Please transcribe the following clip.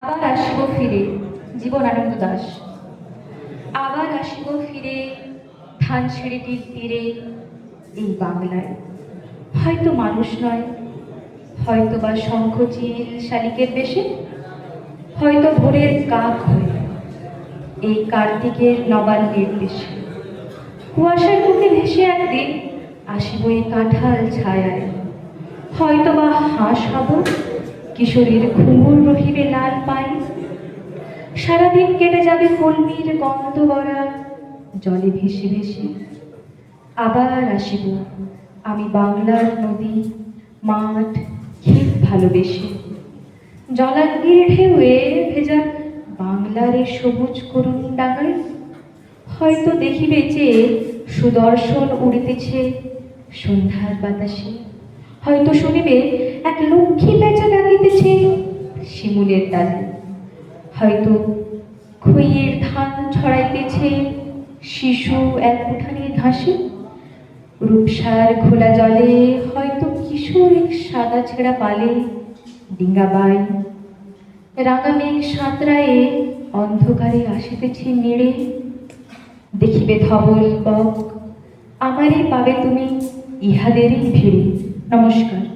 আবার আসিব ফিরে, জীবনানন্দ দাশ। আবার আসিব ফিরে ধানসিঁড়িটির তীরে, এই বাংলায়। হয়তো মানুষ নয়, হয়তো বা শঙ্খচিল শালিকের বেশে, হয়তো ভোরের কাক হয়ে এই কার্তিকের নবান নির্দেশে। কুয়াশার বুকে ভেসে একদিন আসিব এই কাঁঠাল ছায়ায়। হয়তো বা হাঁস হব, কিশোরীর ঘুঙুর রহিবে লাল পাই। সারাদিন কেটে যাবে কলমির গন্ধ ভরা জলে ভেসে ভেসে। আবার আসিব আমি বাংলার নদী, মাঠ, ক্ষেত ভালোবেসে। জলাঙ্গির ঢেউয়ে ভেজা বাংলার এ সবুজ করুণ ডাঙায়। হয়তো দেখিবে যে সুদর্শন উড়িতেছে সন্ধ্যার বাতাসে। হয়তো শুনিবে এক লক্ষ্মী পেঁচা ডাকিতেছে শিমুলের ডালে। হয়তো খইয়ের ধান ছড়াইতেছে শিশু এক উঠানের ঘাসে। রূপসার ঘোলা জলে হয়তো কিশোর এক সাদা ছেঁড়া পালে ডিঙ্গা বাই। রাঙা মেঘ সাঁতরায়ে অন্ধকারে আসিতেছে নেড়ে। দেখিবে ধবল বক, আমারই পাবে তুমি ইহাদেরই ভিড়ে। নমস্কার।